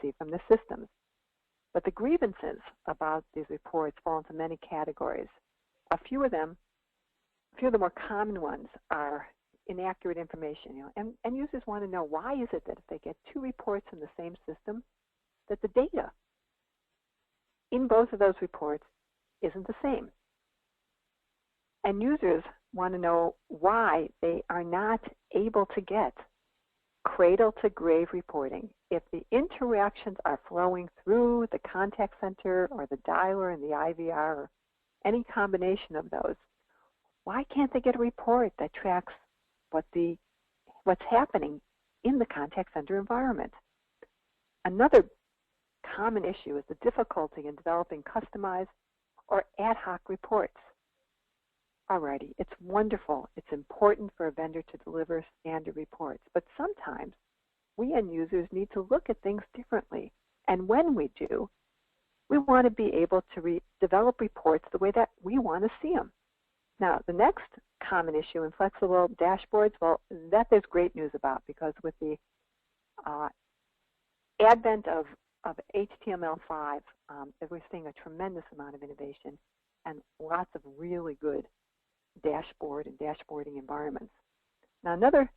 receive from the systems. But the grievances about these reports fall into many categories. A few of the more common ones are inaccurate information. And users want to know, why is it that if they get two reports in the same system, that the data in both of those reports isn't the same? And users want to know why they are not able to get cradle-to-grave reporting. If the interactions are flowing through the contact center or the dialer and the IVR or any combination of those, why can't they get a report that tracks what's happening in the contact center environment? Another common issue is the difficulty in developing customized or ad hoc reports. Alrighty, it's wonderful. It's important for a vendor to deliver standard reports, but sometimes we end users need to look at things differently. And when we do, we want to be able to develop reports the way that we want to see them. Now, the next common issue in flexible dashboards, well, that there's great news about, because with the advent of HTML5, we're seeing a tremendous amount of innovation and lots of really good dashboard and dashboarding environments. Now, another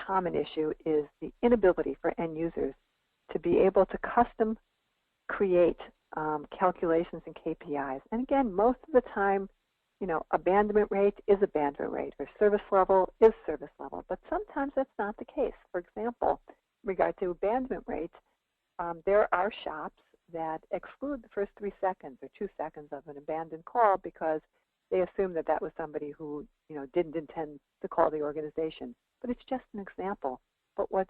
common issue is the inability for end users to be able to custom create calculations and KPIs. And again, most of the time, abandonment rate is abandonment rate, or service level is service level, but sometimes that's not the case. For example, in regard to abandonment rates, there are shops that exclude the first 3 seconds or 2 seconds of an abandoned call because they assume that that was somebody who, didn't intend to call the organization. But it's just an example. But what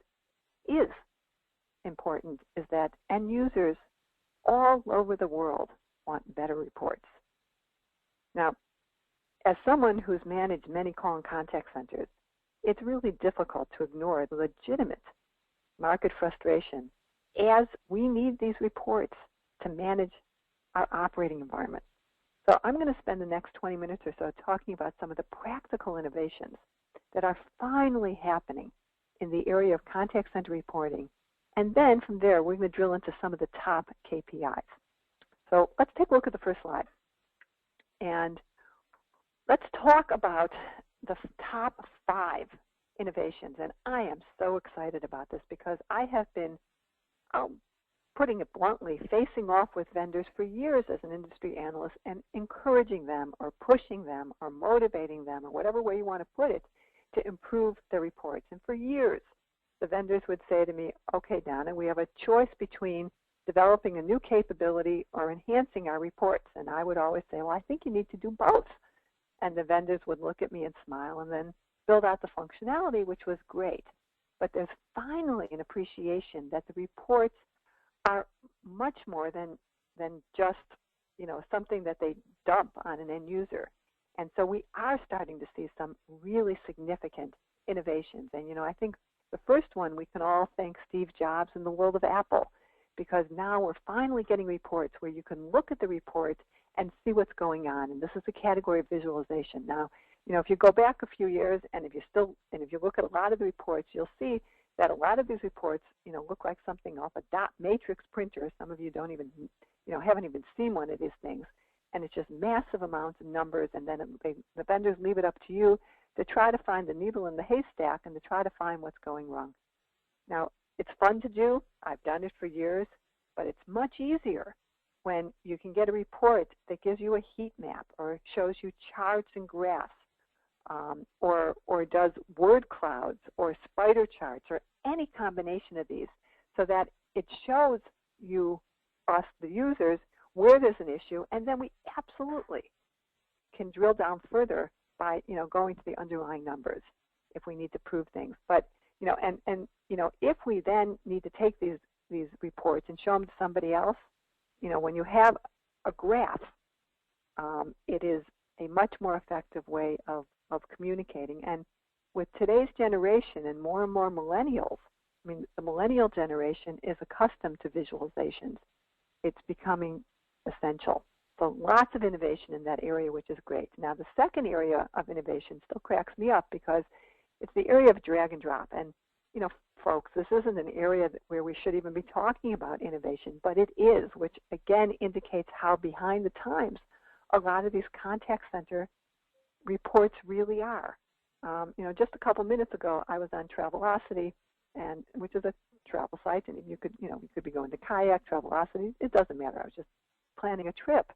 is important is that end users all over the world want better reports. Now, as someone who's managed many call and contact centers, it's really difficult to ignore the legitimate market frustration as we need these reports to manage our operating environment. So I'm going to spend the next 20 minutes or so talking about some of the practical innovations that are finally happening in the area of contact center reporting. And then from there, we're going to drill into some of the top KPIs. So let's take a look at the first slide. And let's talk about the top 5 innovations. And I am so excited about this because I have been, putting it bluntly, facing off with vendors for years as an industry analyst and encouraging them or pushing them or motivating them or whatever way you want to put it to improve their reports. And for years, the vendors would say to me, okay, Donna, we have a choice between developing a new capability or enhancing our reports. And I would always say, well, I think you need to do both. And the vendors would look at me and smile and then build out the functionality, which was great. But there's finally an appreciation that the reports are much more than just something that they dump on an end user. And so we are starting to see some really significant innovations. And I think the first one, we can all thank Steve Jobs and the world of Apple, because now we're finally getting reports where you can look at the report and see what's going on. And this is the category of visualization. Now, if you go back a few years and if you look at a lot of the reports, you'll see that a lot of these reports, look like something off a dot matrix printer. Some of you don't even, haven't even seen one of these things. And it's just massive amounts of numbers, and then the vendors leave it up to you to try to find the needle in the haystack and to try to find what's going wrong. Now, it's fun to do. I've done it for years, but it's much easier when you can get a report that gives you a heat map or shows you charts and graphs, or does word clouds or spider charts or any combination of these, so that it shows us, the users, where there's an issue, and then we absolutely can drill down further by going to the underlying numbers if we need to prove things. But if we then need to take these reports and show them to somebody else, when you have a graph, it is a much more effective way of communicating. And with today's generation and more millennials, the millennial generation is accustomed to visualizations. It's becoming essential. So lots of innovation in that area, which is great. Now, the second area of innovation still cracks me up because it's the area of drag and drop. And folks, this isn't an area where we should even be talking about innovation, but it is, which again indicates how behind the times a lot of these contact center reports really are. Just a couple minutes ago, I was on Travelocity, which is a travel site, and you could be going to kayak, Travelocity. It doesn't matter. I was just planning a trip,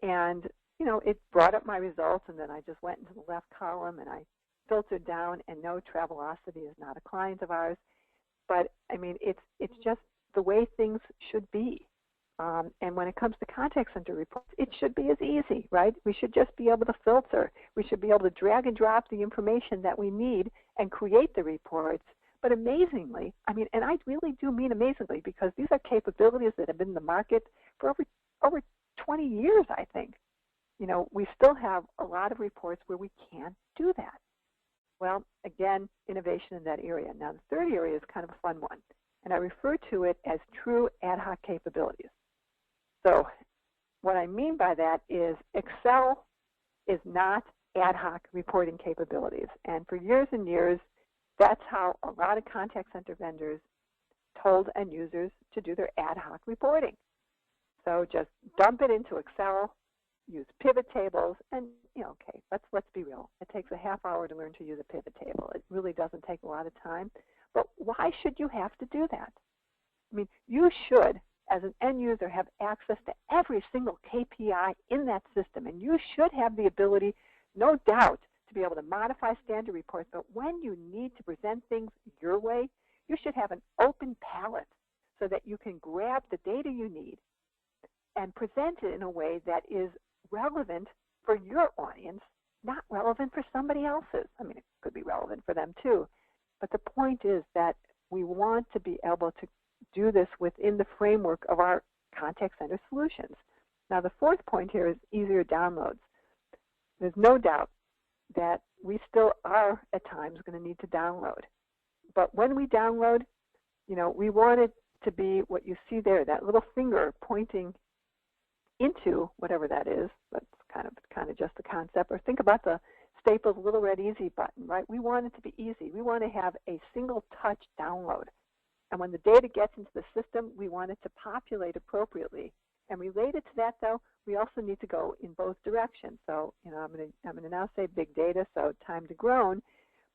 and it brought up my results, and then I just went into the left column and I filtered down, and no, Travelocity is not a client of ours. But I mean, it's just the way things should be. And when it comes to contact center reports, it should be as easy, right? We should just be able to filter. We should be able to drag and drop the information that we need and create the reports. But amazingly, and I really do mean amazingly, because these are capabilities that have been in the market for over 20 years, I think. We still have a lot of reports where we can't do that. Well, again, innovation in that area. Now, the third area is kind of a fun one, and I refer to it as true ad hoc capabilities. So what I mean by that is Excel is not ad hoc reporting capabilities. And for years and years, that's how a lot of contact center vendors told end users to do their ad hoc reporting. So just dump it into Excel, use pivot tables, and okay, let's be real. It takes a half hour to learn to use a pivot table. It really doesn't take a lot of time. But why should you have to do that? You should, as an end user, have access to every single KPI in that system, and you should have the ability, no doubt, to be able to modify standard reports. But when you need to present things your way, you should have an open palette so that you can grab the data you need and present it in a way that is relevant for your audience, not relevant for somebody else's. It could be relevant for them too. But the point is that we want to be able to do this within the framework of our contact center solutions. Now, the fourth point here is easier downloads. There's no doubt that we still are at times going to need to download. But when we download, we want it to be what you see there, that little finger pointing into whatever that is. That's kind of just the concept. Or think about the Staples Little Red Easy button, right? We want it to be easy. We want to have a single touch download. And when the data gets into the system, we want it to populate appropriately. And related to that, though, we also need to go in both directions. So, I'm going to now say big data, so time to groan.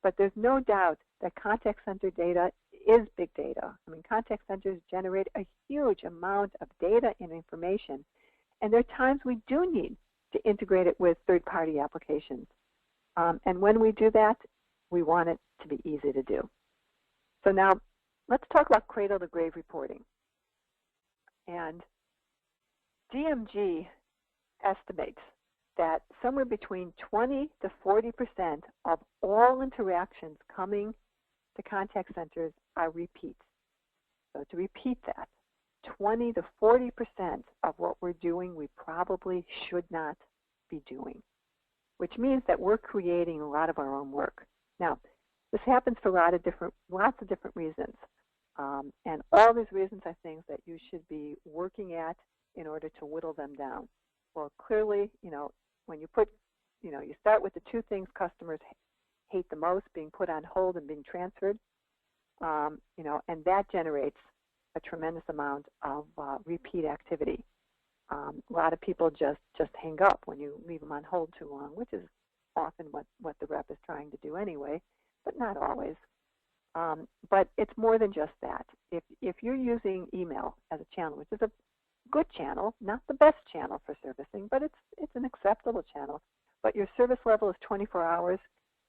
But there's no doubt that contact center data is big data. Contact centers generate a huge amount of data and information. And there are times we do need to integrate it with third-party applications. And when we do that, we want it to be easy to do. So now, let's talk about Cradle-to-Grave Reporting. And DMG estimates that somewhere between 20 to 40% of all interactions coming to contact centers are repeats. So to repeat that, 20 to 40% of what we're doing we probably should not be doing, which means that we're creating a lot of our own work. Now, this happens for lots of different reasons. And all these reasons are things that you should be working at in order to whittle them down. Well, clearly, when you start with the two things customers hate the most, being put on hold and being transferred, and that generates a tremendous amount of repeat activity. A lot of people just hang up when you leave them on hold too long, which is often what the rep is trying to do anyway, but not always. But it's more than just that. If you're using email as a channel, which is a good channel, not the best channel for servicing, but it's an acceptable channel, but your service level is 24 hours,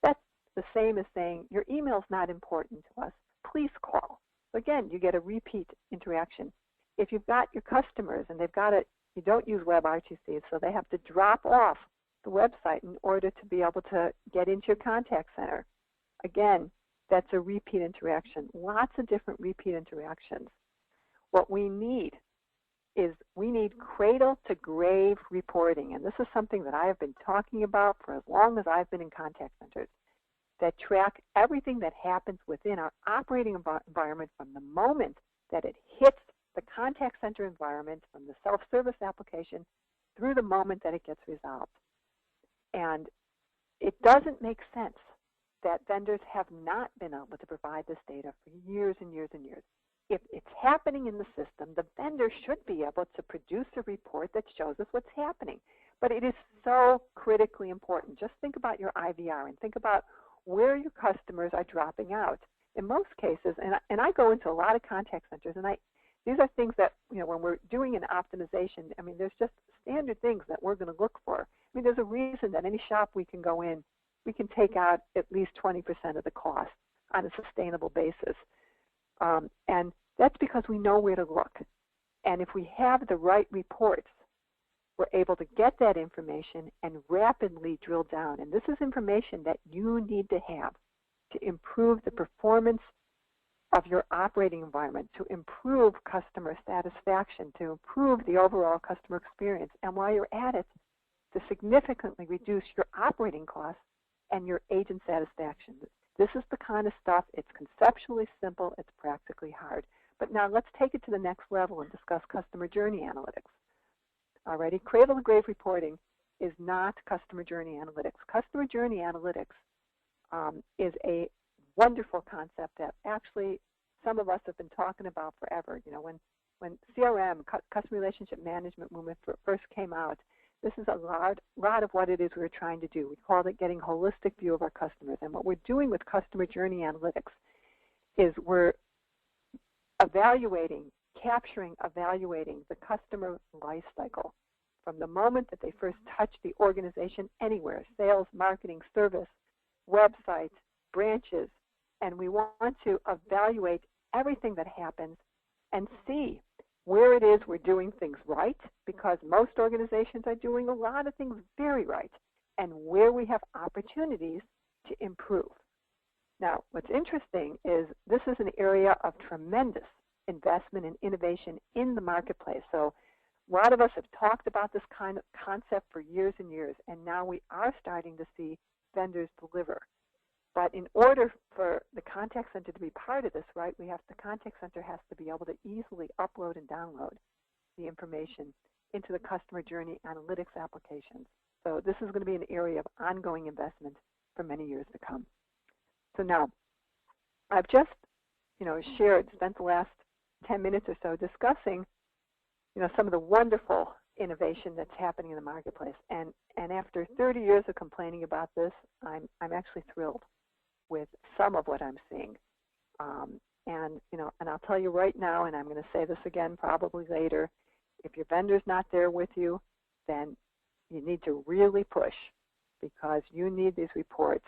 that's the same as saying your email is not important to us, please call. Again, you get a repeat interaction. If you've got your customers and you don't use WebRTC, so they have to drop off the website in order to be able to get into your contact center. Again, that's a repeat interaction. Lots of different repeat interactions. What we need is cradle-to-grave reporting, and this is something that I have been talking about for as long as I've been in contact centers, that track everything that happens within our operating environment from the moment that it hits the contact center environment, from the self-service application through the moment that it gets resolved. And it doesn't make sense that vendors have not been able to provide this data for years and years and years. If it's happening in the system, the vendor should be able to produce a report that shows us what's happening. But it is so critically important. Just think about your IVR and think about where your customers are dropping out. In most cases, and I go into a lot of contact centers, and these are things that, when we're doing an optimization, I mean, there's just standard things that we're going to look for. I mean, there's a reason that any shop we can go in, we can take out at least 20% of the cost on a sustainable basis. And that's because we know where to look. And if we have the right reports, we're able to get that information and rapidly drill down. And this is information that you need to have to improve the performance of your operating environment, to improve customer satisfaction, to improve the overall customer experience, and while you're at it, to significantly reduce your operating costs and your agent satisfaction. This is the kind of stuff, it's conceptually simple, it's practically hard. But now let's take it to the next level and discuss customer journey analytics. Alrighty, Cradle-to-Grave Reporting is not customer journey analytics. Customer journey analytics is a wonderful concept that actually some of us have been talking about forever. When CRM, customer relationship management movement first came out, this is a lot of what it is we're trying to do. We call it getting a holistic view of our customers. And what we're doing with customer journey analytics is we're evaluating the customer life cycle from the moment that they first touch the organization anywhere, sales, marketing, service, websites, branches, and we want to evaluate everything that happens and see where it is we're doing things right, because most organizations are doing a lot of things very right, and where we have opportunities to improve. Now, what's interesting is this is an area of tremendous investment and innovation in the marketplace. So a lot of us have talked about this kind of concept for years and years, and now we are starting to see vendors deliver. But in order for the contact center to be part of this, right, the contact center has to be able to easily upload and download the information into the customer journey analytics applications. So this is going to be an area of ongoing investment for many years to come. So now, I've just, spent the last 10 minutes or so discussing, some of the wonderful innovation that's happening in the marketplace. And after 30 years of complaining about this, I'm actually thrilled with some of what I'm seeing. And I'll tell you right now, and I'm going to say this again probably later, if your vendor's not there with you, then you need to really push, because you need these reports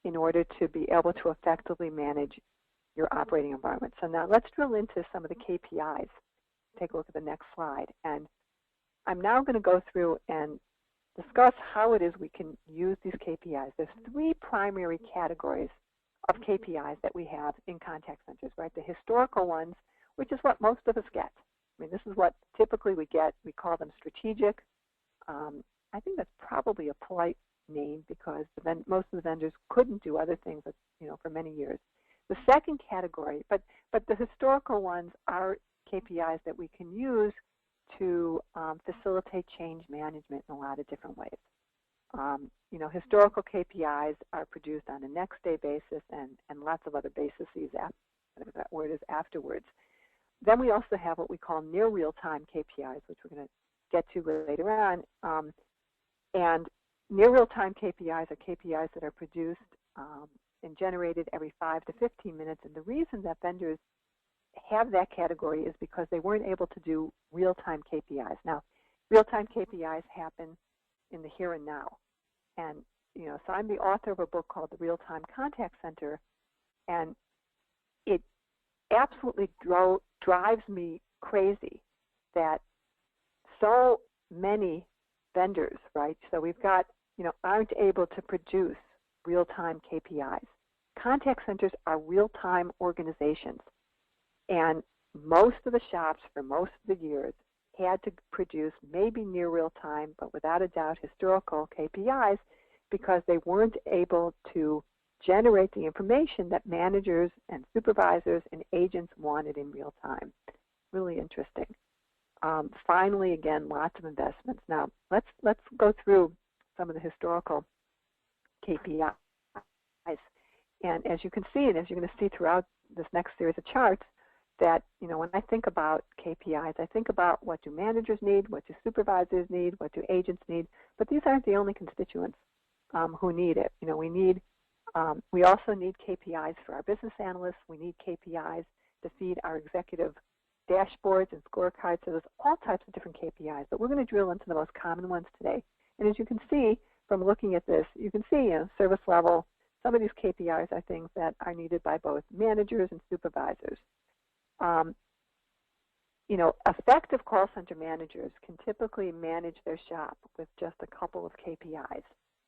in order to be able to effectively manage your operating environment. So now let's drill into some of the KPIs. Take a look at the next slide. And I'm now going to go through and discuss how it is we can use these KPIs. There's three primary categories of KPIs that we have in contact centers, right? The historical ones, which is what most of us get. I mean, this is what typically we get. We call them strategic. I think that's probably a polite name, because most of the vendors couldn't do other things, for many years. The second category, but the historical ones are KPIs that we can use to facilitate change management in a lot of different ways. Historical KPIs are produced on a next day basis and lots of other bases, whatever that word is, afterwards. Then we also have what we call near-real-time KPIs, which we're going to get to later on. And near-real-time KPIs are KPIs that are produced and generated every 5 to 15 minutes. And the reason that vendors have that category is because they weren't able to do real-time KPIs. Now, real-time KPIs happen in the here and now. And, so I'm the author of a book called The Real-Time Contact Center, and it absolutely drives me crazy that so many vendors, right? So we've got, aren't able to produce real-time KPIs. Contact centers are real-time organizations. And most of the shops for most of the years had to produce maybe near real-time, but without a doubt historical KPIs, because they weren't able to generate the information that managers and supervisors and agents wanted in real time. Really interesting. Finally, again, lots of investments. Now, let's go through some of the historical KPIs. And as you can see, and as you're going to see throughout this next series of charts, that, when I think about KPIs, I think about what do managers need, what do supervisors need, what do agents need, but these aren't the only constituents who need it. We also need KPIs for our business analysts. We need KPIs to feed our executive dashboards and scorecards. So there's all types of different KPIs, but we're going to drill into the most common ones today. And as you can see from looking at this, you can see service level. Some of these KPIs are things that are needed by both managers and supervisors. Effective call center managers can typically manage their shop with just a couple of KPIs.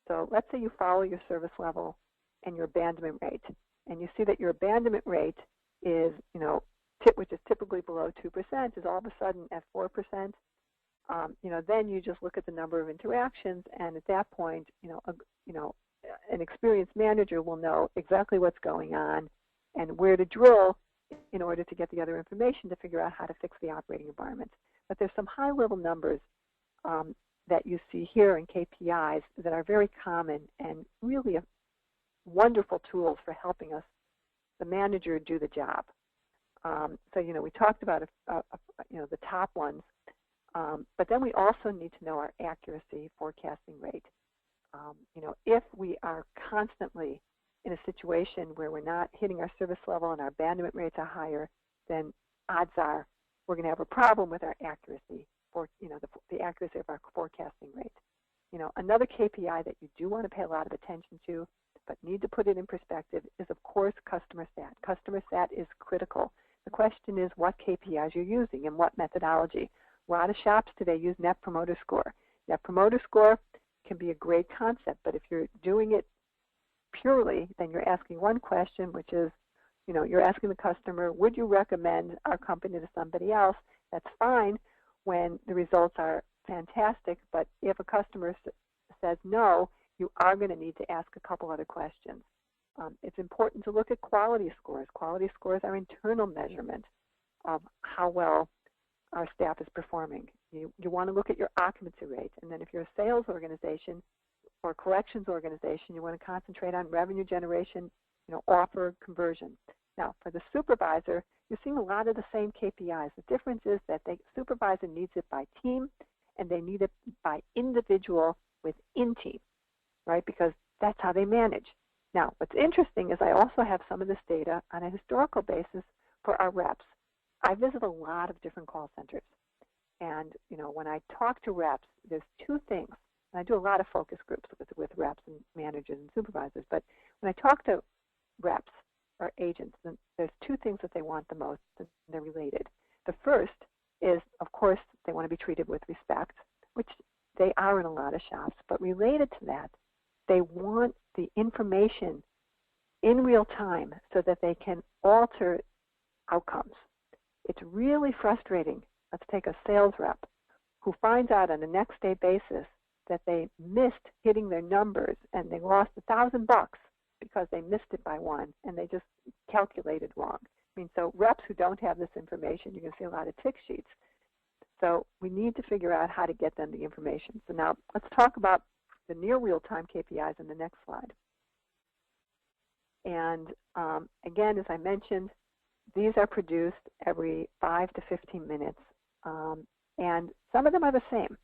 So let's say you follow your service level and your abandonment rate, and you see that your abandonment rate is, which is typically below 2%, is all of a sudden at 4%. Then you just look at the number of interactions, and at that point, an experienced manager will know exactly what's going on and where to drill in order to get the other information to figure out how to fix the operating environment. But there's some high-level numbers that you see here in KPIs that are very common and really wonderful tools for helping us, the manager, do the job. So, we talked about, the top ones, but then we also need to know our accuracy forecasting rate. If we are constantly in a situation where we're not hitting our service level and our abandonment rates are higher, then odds are we're going to have a problem with our accuracy, for the accuracy of our forecasting rate. Another KPI that you do want to pay a lot of attention to, but need to put it in perspective, is of course customer sat. Customer sat is critical. The question is what KPIs you're using and what methodology. A lot of shops today use Net Promoter Score. Net Promoter Score can be a great concept, but if you're doing it purely, then you're asking one question, which is, you're asking the customer, would you recommend our company to somebody else? That's fine when the results are fantastic, but if a customer says no, you are going to need to ask a couple other questions. It's important to look at quality scores. Quality scores are internal measurement of how well our staff is performing. You want to look at your occupancy rate, and then if you're a sales organization or collections organization, you want to concentrate on revenue generation, offer conversion. Now, for the supervisor, you're seeing a lot of the same KPIs. The difference is that the supervisor needs it by team, and they need it by individual within team, right? Because that's how they manage. Now, what's interesting is I also have some of this data on a historical basis for our reps. I visit a lot of different call centers. And, when I talk to reps, there's two things. And I do a lot of focus groups with reps and managers and supervisors. But when I talk to reps or agents, then there's two things that they want the most, and they're related. The first is, of course, they want to be treated with respect, which they are in a lot of shops. But related to that, they want the information in real time so that they can alter outcomes. It's really frustrating. Let's take a sales rep who finds out on a next day basis that they missed hitting their numbers and they lost $1,000 because they missed it by one and they just calculated wrong. So reps who don't have this information, you're going to see a lot of tick sheets. So we need to figure out how to get them the information. So now let's talk about the near real-time KPIs in the next slide. And again, as I mentioned, these are produced every 5 to 15 minutes. And some of them are the same.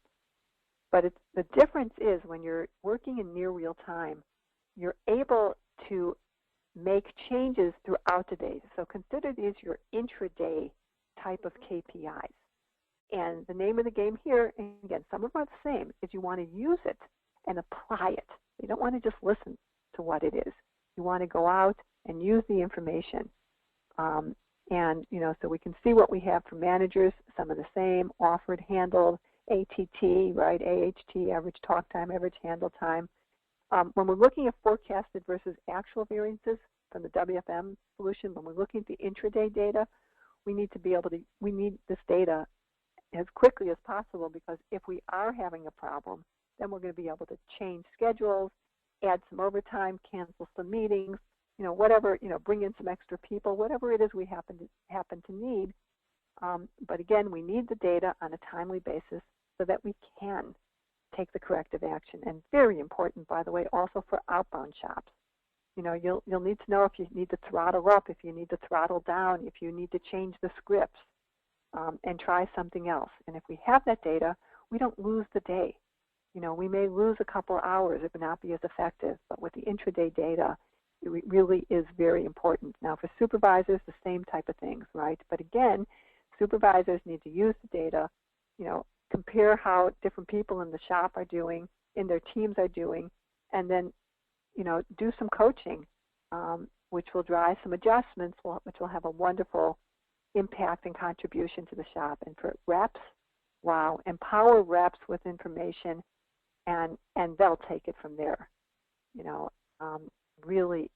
But the difference is when you're working in near real time, you're able to make changes throughout the day. So consider these your intraday type of KPIs. And the name of the game here, and again, some of them are the same, is you want to use it and apply it. You don't want to just listen to what it is. You want to go out and use the information. So we can see what we have for managers, some of the same, offered, handled, ATT, right, AHT, average talk time, average handle time. When we're looking at forecasted versus actual variances from the WFM solution, when we're looking at the intraday data, we need this data as quickly as possible, because if we are having a problem, then we're going to be able to change schedules, add some overtime, cancel some meetings, whatever, bring in some extra people, whatever it is we happen to need. But again, we need the data on a timely basis so that we can take the corrective action. And very important, by the way, also for outbound shops. You'll need to know if you need to throttle up, if you need to throttle down, if you need to change the scripts, and try something else. And if we have that data, we don't lose the day. We may lose a couple of hours, it would not be as effective, but with the intraday data, it really is very important. Now for supervisors, the same type of things, right? But again, supervisors need to use the data, compare how different people in the shop are doing, in their teams are doing, and then, do some coaching, which will drive some adjustments, which will have a wonderful impact and contribution to the shop. And for reps, wow, empower reps with information, and they'll take it from there. Really,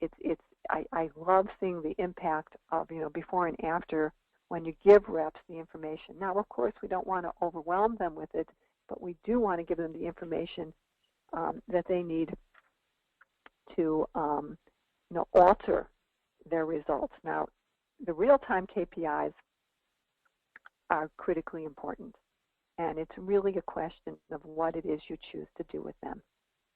I love seeing the impact of, before and after when you give reps the information. Now, of course, we don't want to overwhelm them with it, but we do want to give them the information that they need to, alter their results. Now, the real-time KPIs are critically important, and it's really a question of what it is you choose to do with them.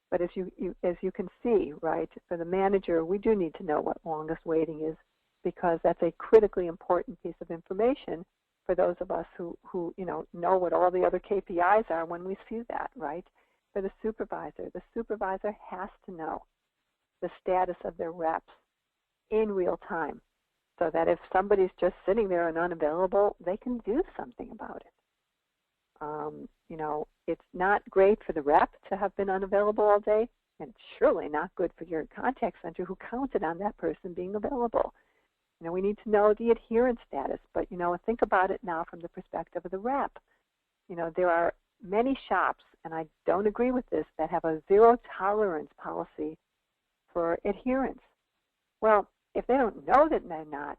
But as you can see, right, for the manager, we do need to know what longest waiting is, because that's a critically important piece of information for those of us who know what all the other KPIs are when we see that, right? For the supervisor has to know the status of their reps in real time, so that if somebody's just sitting there and unavailable, they can do something about it. It's not great for the rep to have been unavailable all day, and it's surely not good for your contact center who counted on that person being available. We need to know the adherence status, but, think about it now from the perspective of the rep. There are many shops, and I don't agree with this, that have a zero tolerance policy for adherence. Well, if they don't know that they're not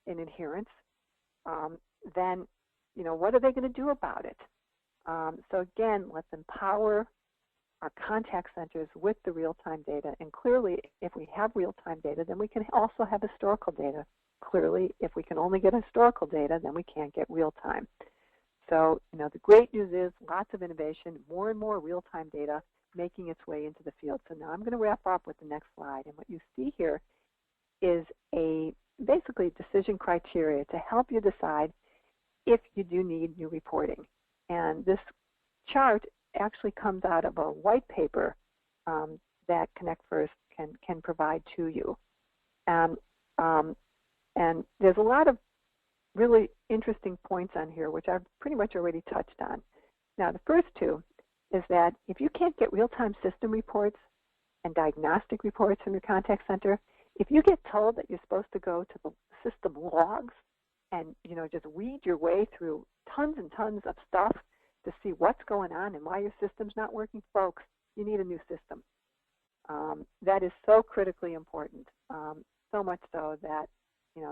in adherence, then, what are they going to do about it? So again, let's empower our contact centers with the real-time data. And clearly, if we have real-time data, then we can also have historical data. Clearly, if we can only get historical data, then we can't get real-time. So, the great news is lots of innovation, more and more real-time data making its way into the field. So now I'm going to wrap up with the next slide. And what you see here is basically decision criteria to help you decide if you do need new reporting. And this chart actually comes out of a white paper that Connect First can provide to you. And there's a lot of really interesting points on here, which I've pretty much already touched on. Now, the first two is that if you can't get real-time system reports and diagnostic reports from your contact center, if you get told that you're supposed to go to the system logs and, just weed your way through tons and tons of stuff to see what's going on and why your system's not working, folks, you need a new system. That is so critically important, so much so that,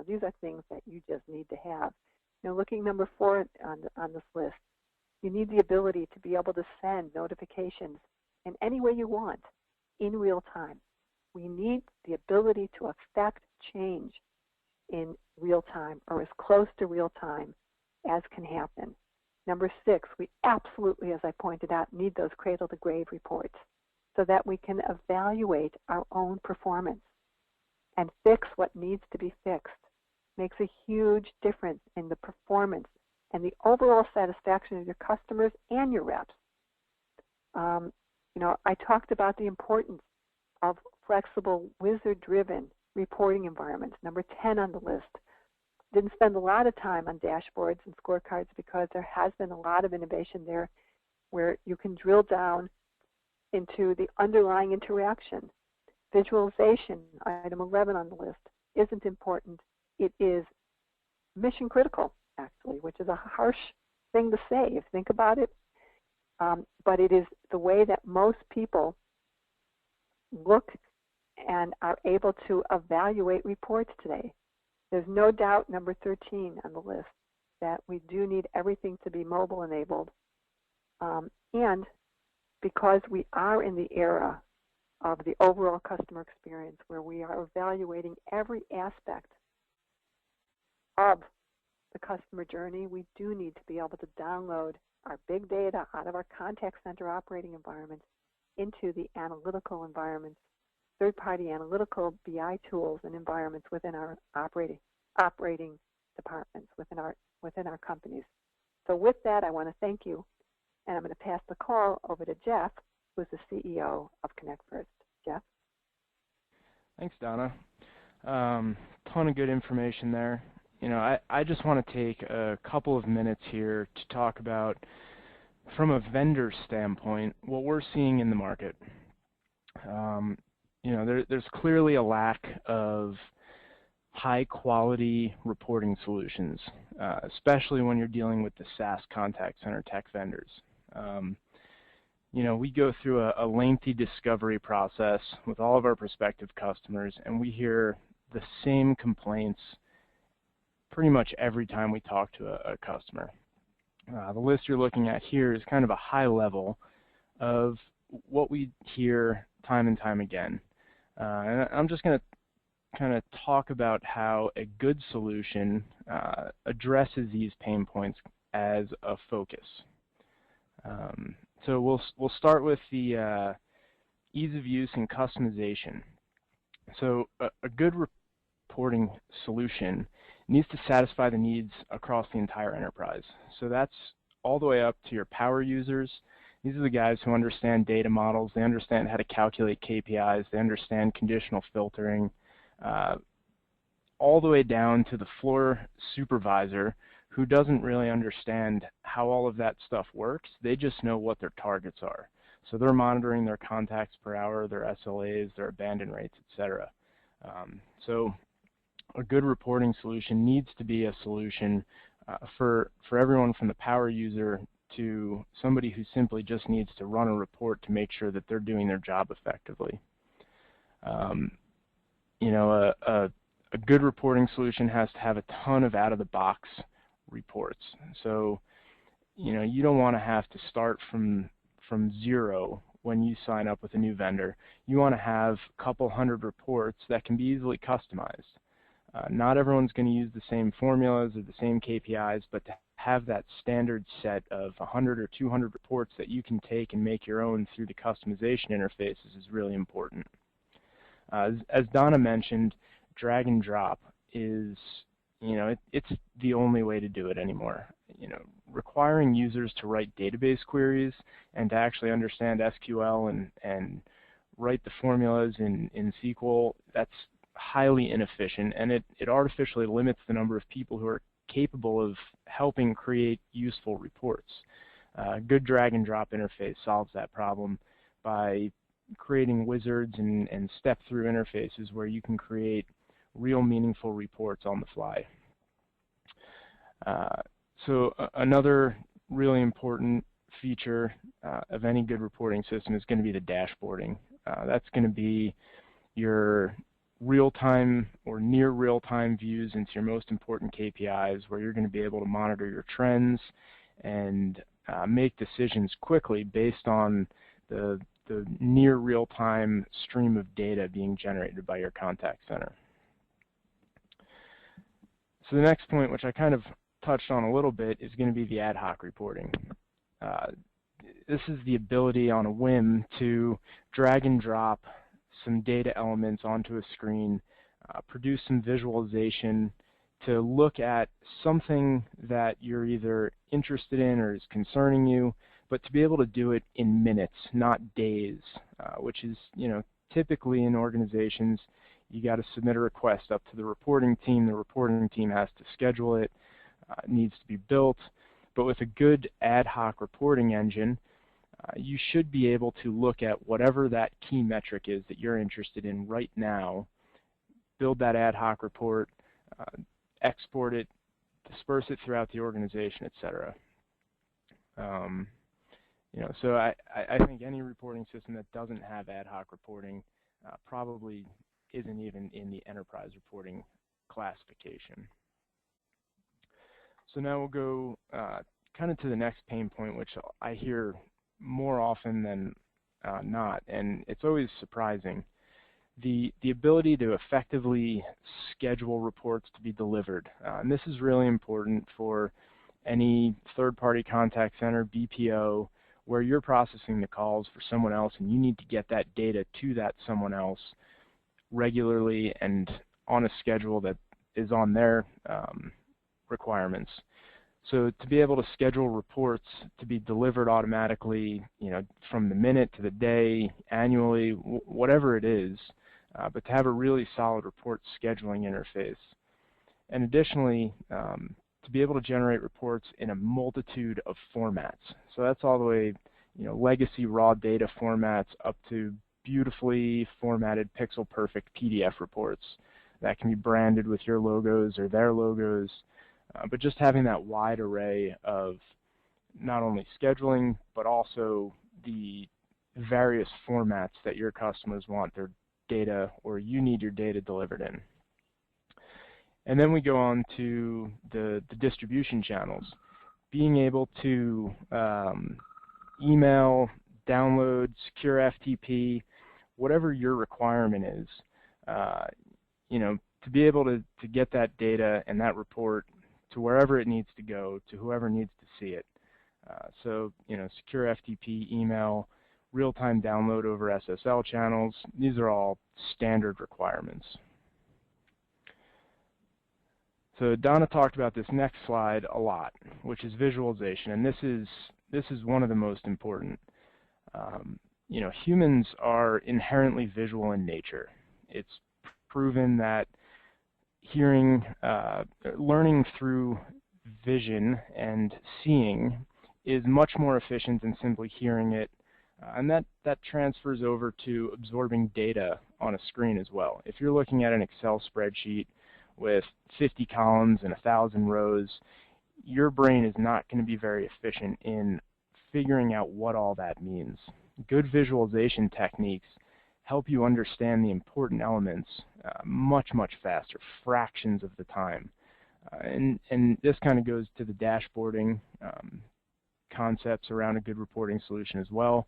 these are things that you just need to have. Looking number 4 on this list, you need the ability to be able to send notifications in any way you want in real time. We need the ability to affect change in real time, or as close to real time as can happen. Number 6, we absolutely, as I pointed out, need those cradle-to-grave reports so that we can evaluate our own performance and fix what needs to be fixed. Makes a huge difference in the performance and the overall satisfaction of your customers and your reps. I talked about the importance of flexible, wizard-driven reporting environments, number 10 on the list. Didn't spend a lot of time on dashboards and scorecards because there has been a lot of innovation there where you can drill down into the underlying interaction. Visualization, item 11 on the list, isn't important. It is mission critical, actually, which is a harsh thing to say if you think about it. But it is the way that most people look and are able to evaluate reports today. There's no doubt, number 13 on the list, that we do need everything to be mobile enabled. And because we are in the era of the overall customer experience where we are evaluating every aspect of the customer journey, we do need to be able to download our big data out of our contact center operating environments into the analytical environments third-party analytical BI tools and environments within our operating departments, within our companies. So with that, I want to thank you, and I'm going to pass the call over to Jeff, who's the CEO of Connect First. Jeff? Thanks, Donna. Ton of good information there. I just want to take a couple of minutes here to talk about, from a vendor standpoint, what we're seeing in the market. There's clearly a lack of high-quality reporting solutions, especially when you're dealing with the SaaS contact center tech vendors. We go through a lengthy discovery process with all of our prospective customers, and we hear the same complaints pretty much every time we talk to a customer. The list you're looking at here is kind of a high level of what we hear time and time again. And I'm just going to kind of talk about how a good solution addresses these pain points as a focus. So we'll start with the ease of use and customization. So a good reporting solution needs to satisfy the needs across the entire enterprise. So that's all the way up to your power users. These are the guys who understand data models. They understand how to calculate KPIs. They understand conditional filtering. All the way down to the floor supervisor, who doesn't really understand how all of that stuff works. They just know what their targets are. So they're monitoring their contacts per hour, their SLAs, their abandon rates, etc. So a good reporting solution needs to be a solution for everyone from the power user to somebody who simply just needs to run a report to make sure that they're doing their job effectively. A good reporting solution has to have a ton of out-of-the-box reports. So, you don't want to have to start from zero when you sign up with a new vendor. You want to have a couple hundred reports that can be easily customized. Not everyone's going to use the same formulas or the same KPIs, but to have that standard set of 100 or 200 reports that you can take and make your own through the customization interfaces is really important. As Donna mentioned, drag and drop is, it's the only way to do it anymore. Requiring users to write database queries and to actually understand SQL and write the formulas in SQL, that's highly inefficient, and it artificially limits the number of people who are capable of helping create useful reports. A good drag and drop interface solves that problem by creating wizards and step-through interfaces where you can create real meaningful reports on the fly. So another really important feature of any good reporting system is going to be the dashboarding. That's going to be your real-time or near real-time views into your most important KPIs, where you're going to be able to monitor your trends and make decisions quickly based on the near real-time stream of data being generated by your contact center. So the next point, which I kind of touched on a little bit, is going to be the ad hoc reporting. This is the ability on a whim to drag and drop some data elements onto a screen, produce some visualization to look at something that you're either interested in or is concerning you, but to be able to do it in minutes, not days, which is, typically in organizations, you got to submit a request up to the reporting team. The reporting team has to schedule it. It needs to be built. But with a good ad hoc reporting engine, you should be able to look at whatever that key metric is that you're interested in right now, build that ad hoc report, export it, disperse it throughout the organization, etc. So I think any reporting system that doesn't have ad hoc reporting probably isn't even in the enterprise reporting classification. So now we'll go kind of to the next pain point, which I hear more often than not, and it's always surprising. The ability to effectively schedule reports to be delivered. And this is really important for any third-party contact center, BPO, where you're processing the calls for someone else and you need to get that data to that someone else regularly and on a schedule that is on their requirements. So to be able to schedule reports to be delivered automatically, from the minute to the day, annually, whatever it is, but to have a really solid report scheduling interface. And additionally, to be able to generate reports in a multitude of formats. So that's all the way, legacy raw data formats up to beautifully formatted pixel-perfect PDF reports that can be branded with your logos or their logos. But just having that wide array of not only scheduling, but also the various formats that your customers want their data or you need your data delivered in. And then we go on to the distribution channels. Being able to email, download, secure FTP, whatever your requirement is, to be able to get that data and that report to wherever it needs to go, to whoever needs to see it. So, secure FTP, email, real-time download over SSL channels, these are all standard requirements. So Donna talked about this next slide a lot, which is visualization, and this is one of the most important. Humans are inherently visual in nature. It's proven that learning through vision and seeing is much more efficient than simply hearing it, and that transfers over to absorbing data on a screen as well. If you're looking at an Excel spreadsheet with 50 columns and 1,000 rows, your brain is not going to be very efficient in figuring out what all that means. Good visualization techniques help you understand the important elements much faster, fractions of the time. And this kind of goes to the dashboarding concepts around a good reporting solution as well.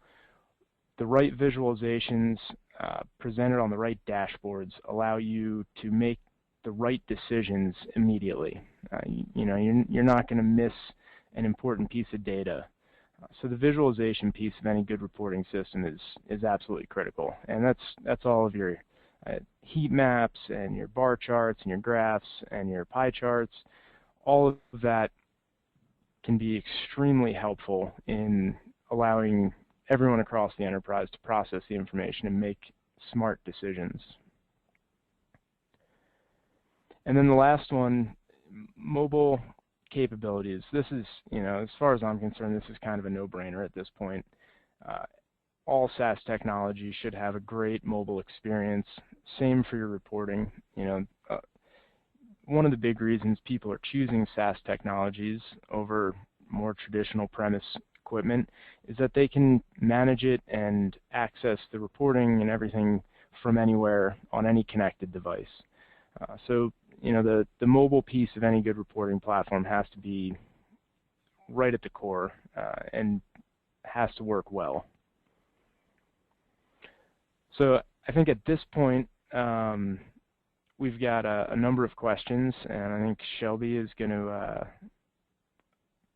The right visualizations presented on the right dashboards allow you to make the right decisions immediately. You're not going to miss an important piece of data. So the visualization piece of any good reporting system is absolutely critical, and that's all of your heat maps and your bar charts and your graphs and your pie charts. All of that can be extremely helpful in allowing everyone across the enterprise to process the information and make smart decisions. And then the last one, mobile capabilities. This is, as far as I'm concerned, this is kind of a no-brainer at this point. All SaaS technology should have a great mobile experience. Same for your reporting. One of the big reasons people are choosing SaaS technologies over more traditional premise equipment is that they can manage it and access the reporting and everything from anywhere on any connected device. So the mobile piece of any good reporting platform has to be right at the core and has to work well. So I think at this point we've got a number of questions, and I think Shelby is going to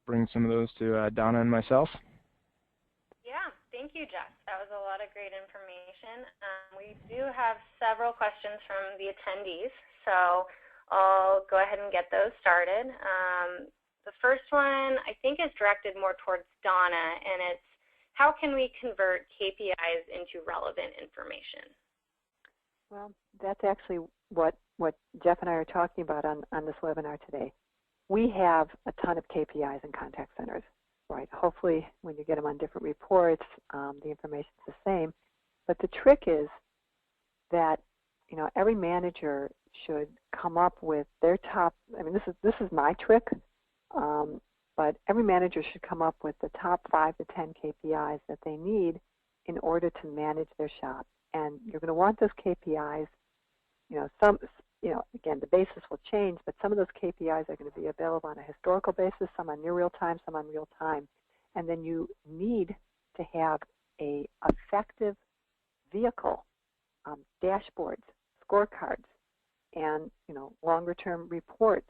bring some of those to Donna and myself. Yeah, thank you, Jess. That was a lot of great information. We do have several questions from the attendees, so I'll go ahead and get those started. The first one I think is directed more towards Donna, and it's how can we convert KPIs into relevant information? Well, that's actually what Jeff and I are talking about on this webinar today. We have a ton of KPIs in contact centers, right? Hopefully when you get them on different reports, the information is the same. But the trick is that every manager should come up with their top. I mean, this is my trick, but every manager should come up with the top 5 to 10 KPIs that they need in order to manage their shop. And you're going to want those KPIs. Again, the basis will change, but some of those KPIs are going to be available on a historical basis, some on near real time, some on real time. And then you need to have a effective vehicle, dashboards, scorecards, and longer term reports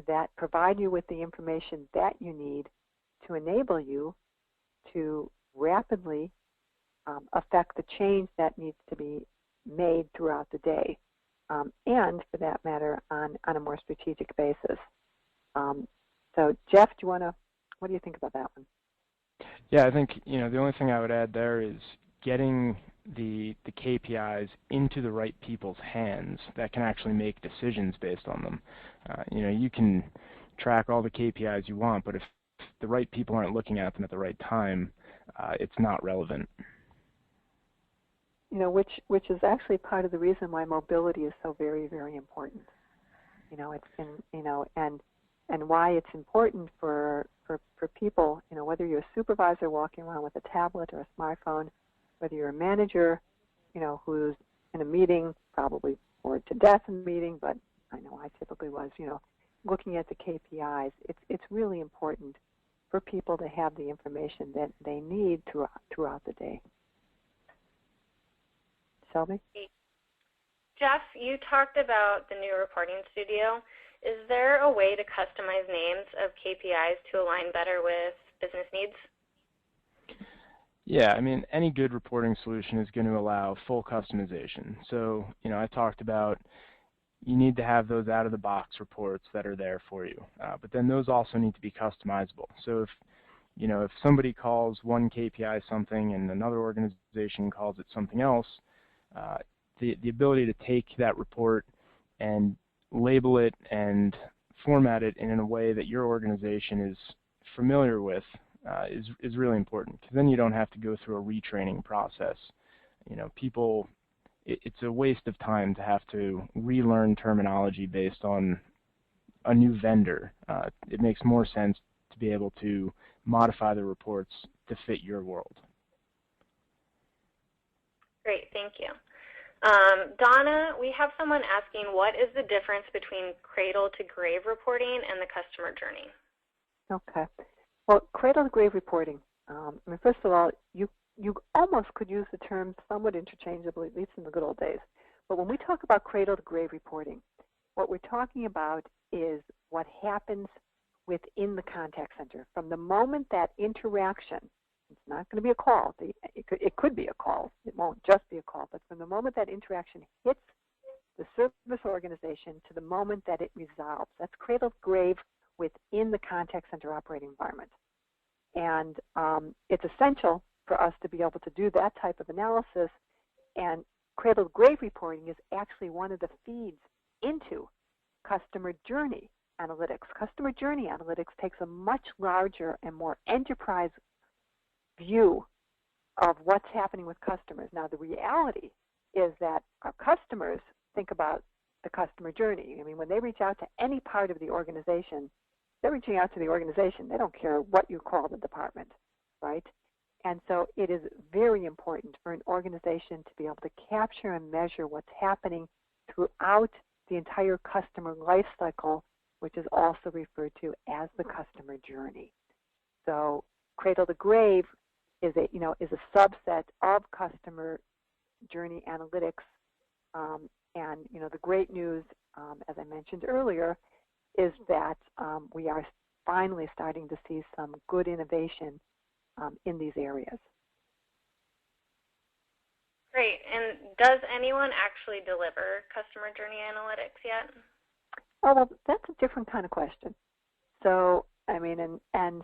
that provide you with the information that you need to enable you to rapidly affect the change that needs to be made throughout the day, and for that matter, on a more strategic basis. So Jeff, what do you think about that one? Yeah, I think the only thing I would add there is getting the KPIs into the right people's hands that can actually make decisions based on them. You can track all the KPIs you want, but if the right people aren't looking at them at the right time, it's not relevant. Which is actually part of the reason why mobility is so very, very important. And why it's important for people, whether you're a supervisor walking around with a tablet or a smartphone, whether you're a manager, who's in a meeting, probably bored to death in the meeting, but I know I typically was, looking at the KPIs, it's really important for people to have the information that they need throughout the day. Shelby? Jeff, you talked about the new reporting studio. Is there a way to customize names of KPIs to align better with business needs? Yeah, I mean, any good reporting solution is going to allow full customization. So, I talked about you need to have those out-of-the-box reports that are there for you. But then those also need to be customizable. So if somebody calls one KPI something and another organization calls it something else, the ability to take that report and label it and format it in a way that your organization is familiar with is really important, because then you don't have to go through a retraining process. It's a waste of time to have to relearn terminology based on a new vendor. It makes more sense to be able to modify the reports to fit your world. Great, thank you. Donna, we have someone asking, what is the difference between cradle-to-grave reporting and the customer journey? Okay. Well, cradle-to-grave reporting, first of all, you almost could use the term somewhat interchangeably, at least in the good old days. But when we talk about cradle-to-grave reporting, what we're talking about is what happens within the contact center. From the moment that interaction, it's not going to be a call. It could be a call. It won't just be a call. But from the moment that interaction hits the service organization to the moment that it resolves, that's cradle-to-grave within the contact center operating environment. And it's essential for us to be able to do that type of analysis. And cradle-to-grave reporting is actually one of the feeds into customer journey analytics. Customer journey analytics takes a much larger and more enterprise view of what's happening with customers. Now, the reality is that our customers think about the customer journey. I mean, when they reach out to any part of the organization, they're reaching out to the organization. They don't care what you call the department, right? And so it is very important for an organization to be able to capture and measure what's happening throughout the entire customer life cycle, which is also referred to as the customer journey. So cradle-to-grave is a subset of customer journey analytics. And the great news, as I mentioned earlier, is that we are finally starting to see some good innovation in these areas. Great. And does anyone actually deliver customer journey analytics yet? Oh, well, that's a different kind of question. So, I mean,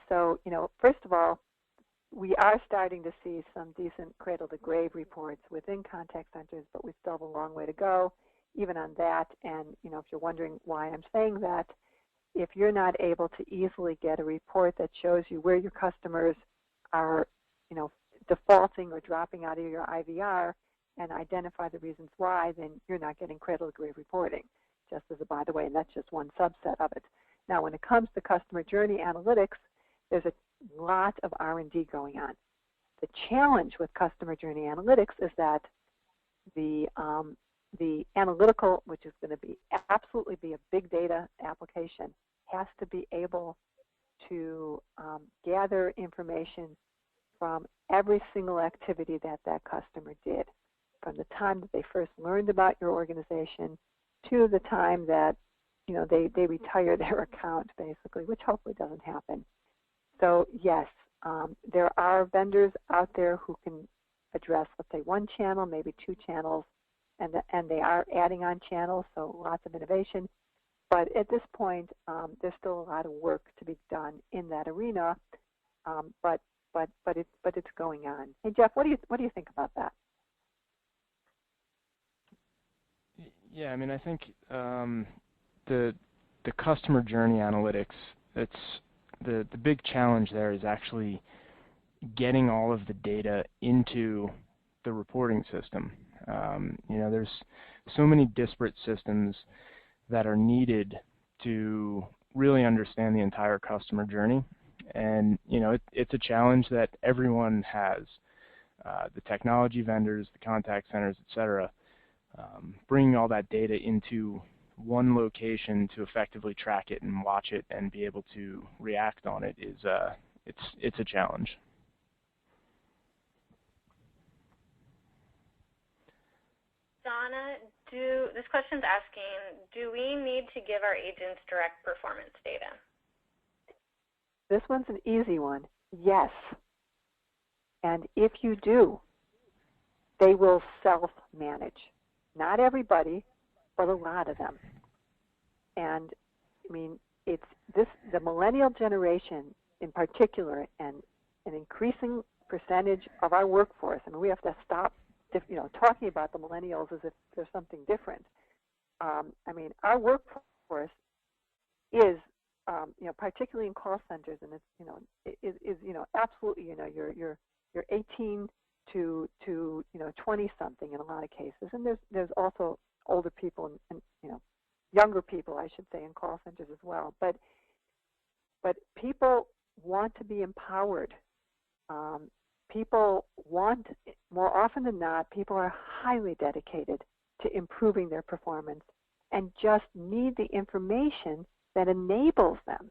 so, first of all, we are starting to see some decent cradle-to-grave reports within contact centers, but we still have a long way to go, even on that. And, if you're wondering why I'm saying that, if you're not able to easily get a report that shows you where your customers are, defaulting or dropping out of your IVR and identify the reasons why, then you're not getting cradle-to-grave reporting, just as a by the way, and that's just one subset of it. Now, when it comes to customer journey analytics, there's a lot of R&D going on. The challenge with customer journey analytics is that the analytical, which is going to absolutely be a big data application, has to be able to gather information from every single activity that customer did, from the time that they first learned about your organization to the time that they retire their account, basically, which hopefully doesn't happen. So yes, there are vendors out there who can address, let's say, one channel, maybe two channels, and they are adding on channels, so lots of innovation. But at this point, there's still a lot of work to be done in that arena. But it's going on. Hey Jeff, what do you think about that? Yeah, I mean, I think the customer journey analytics, it's the big challenge there is actually getting all of the data into the reporting system. There's so many disparate systems that are needed to really understand the entire customer journey, and it's a challenge that everyone has. The technology vendors, the contact centers, etc. Bringing all that data into one location to effectively track it and watch it and be able to react on it is it's a challenge. Donna, this question's asking, do we need to give our agents direct performance data? This one's an easy one. Yes. And if you do, they will self-manage. Not everybody, but a lot of them. And I mean, it's the millennial generation in particular, and an increasing percentage of our workforce. I mean, we have to stop, talking about the millennials as if there's something different. I mean, our workforce is, particularly in call centers, and it's, is absolutely, you're 18 to 20 something in a lot of cases, and there's also older people and younger people, I should say, in call centers as well. But people want to be empowered. People want, more often than not, people are highly dedicated to improving their performance and just need the information that enables them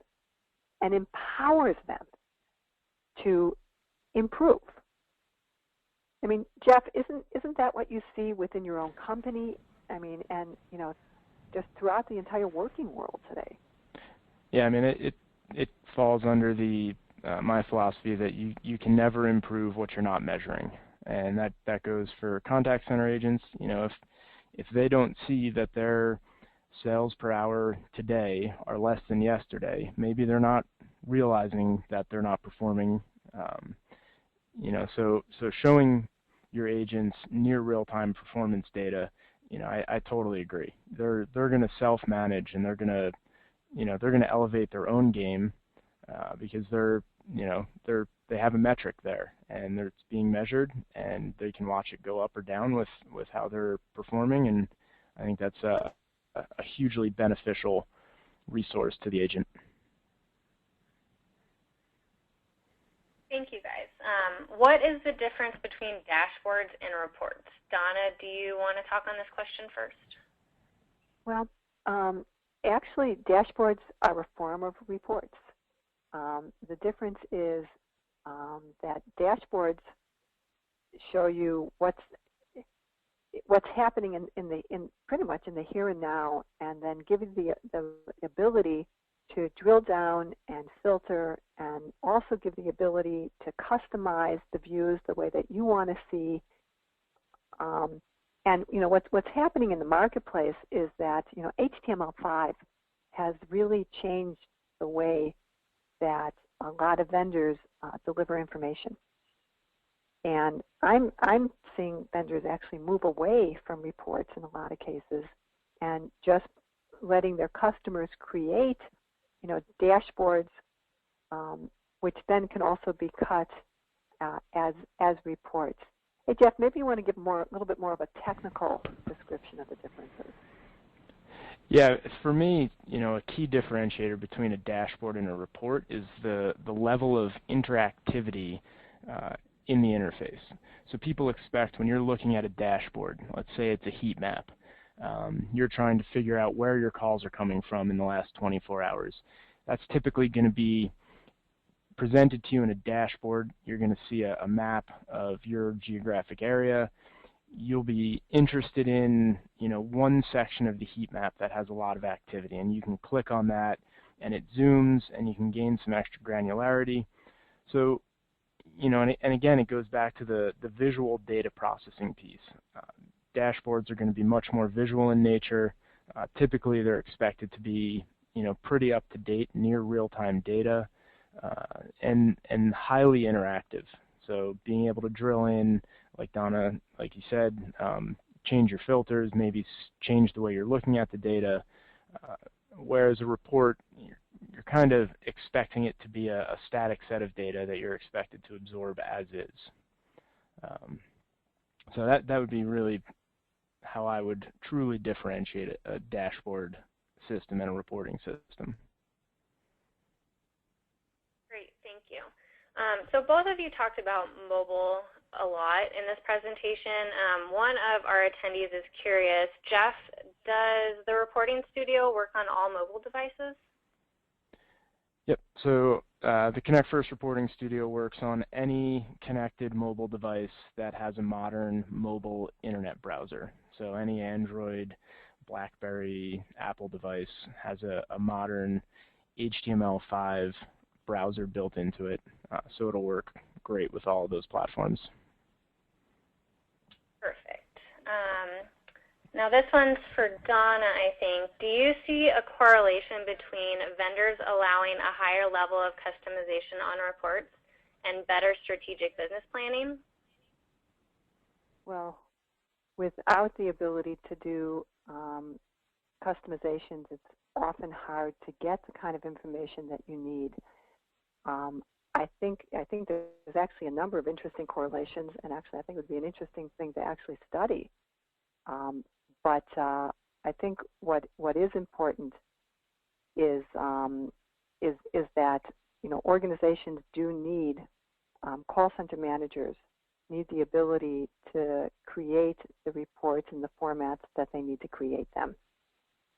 and empowers them to improve. I mean, Jeff, isn't that what you see within your own company? I mean, and just throughout the entire working world today. Yeah, I mean, it falls under the my philosophy that you can never improve what you're not measuring, and that goes for contact center agents. If they don't see that their sales per hour today are less than yesterday, maybe they're not realizing that they're not performing. So showing your agents near real-time performance data, I totally agree. They're going to self-manage, and they're going to elevate their own game because they have a metric there, and it's being measured, and they can watch it go up or down with how they're performing, and I think that's a hugely beneficial resource to the agent. Thank you, guys. What is the difference between dashboards and reports? Donna, do you want to talk on this question first? Well, actually, dashboards are a form of reports. The difference is that dashboards show you what's happening in pretty much in the here and now, and then give you the ability to drill down and filter, and also give the ability to customize the views the way that you want to see. And what's happening in the marketplace is that HTML5 has really changed the way that a lot of vendors deliver information. And I'm seeing vendors actually move away from reports in a lot of cases, and just letting their customers create dashboards, which then can also be cut as reports. Hey Jeff, maybe you want to give a little bit more of a technical description of the differences. Yeah, for me, a key differentiator between a dashboard and a report is the level of interactivity in the interface. So people expect when you're looking at a dashboard, let's say it's a heat map, you're trying to figure out where your calls are coming from in the last 24 hours. That's typically going to be presented to you in a dashboard. You're going to see a map of your geographic area. You'll be interested in one section of the heat map that has a lot of activity, and you can click on that, and it zooms, and you can gain some extra granularity. So, and again, it goes back to the visual data processing piece. dashboards are going to be much more visual in nature. Typically, they're expected to be, pretty up to date, near real-time data, and highly interactive. So being able to drill in, like Donna, like you said, change your filters, maybe change the way you're looking at the data. Whereas a report, you're kind of expecting it to be a static set of data that you're expected to absorb as is. So that would be really how I would truly differentiate a dashboard system and a reporting system. Great, thank you. So both of you talked about mobile a lot in this presentation. One of our attendees is curious, Jeff, does the Reporting Studio work on all mobile devices? Yep, so the Connect First Reporting Studio works on any connected mobile device that has a modern mobile internet browser. So any Android, BlackBerry, Apple device has a modern HTML5 browser built into it, so it'll work great with all of those platforms. Perfect. Now this one's for Donna, I think. Do you see a correlation between vendors allowing a higher level of customization on reports and better strategic business planning? Well, without the ability to do customizations, it's often hard to get the kind of information that you need. I think there's actually a number of interesting correlations, and actually I think it would be an interesting thing to actually study. But I think what is important is that organizations do need call center managers need the ability to create the reports in the formats that they need to create them,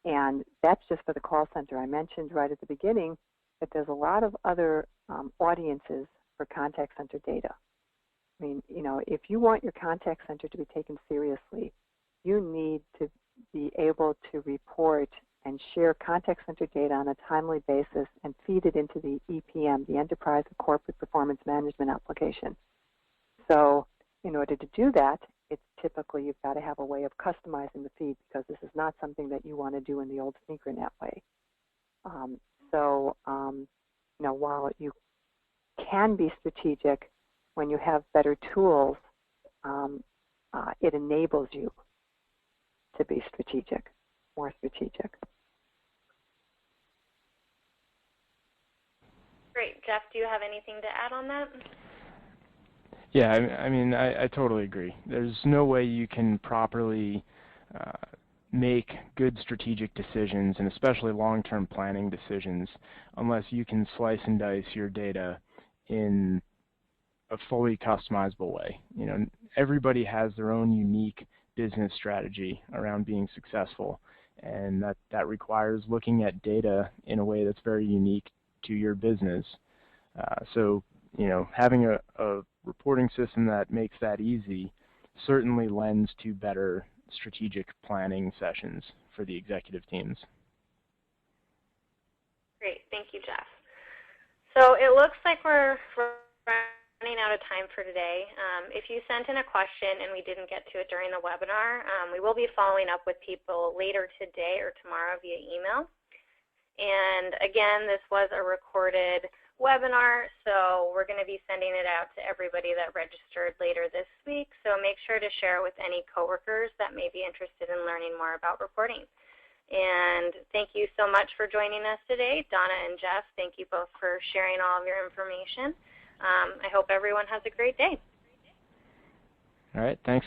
and that's just for the call center. I mentioned right at the beginning that there's a lot of other audiences for contact center data. I mean, if you want your contact center to be taken seriously, you need to be able to report and share contact center data on a timely basis and feed it into the EPM, the Enterprise and Corporate Performance Management application. So in order to do that, it's typically you've got to have a way of customizing the feed, because this is not something that you want to do in the old SneakerNet way. While you can be strategic when you have better tools, it enables you to be strategic, more strategic. Great. Jeff, do you have anything to add on that? Yeah, I mean, I totally agree. There's no way you can properly make good strategic decisions, and especially long-term planning decisions, unless you can slice and dice your data in a fully customizable way. Everybody has their own unique business strategy around being successful, and that requires looking at data in a way that's very unique to your business. So having a reporting system that makes that easy certainly lends to better strategic planning sessions for the executive teams. Great, thank you, Jeff. So it looks like we're running out of time for today. If you sent in a question and we didn't get to it during the webinar, we will be following up with people later today or tomorrow via email. And again, this was a recorded webinar, so we're going to be sending it out to everybody that registered later this week. So make sure to share with any coworkers that may be interested in learning more about reporting. And thank you so much for joining us today. Donna and Jeff, thank you both for sharing all of your information. I hope everyone has a great day. All right, thanks.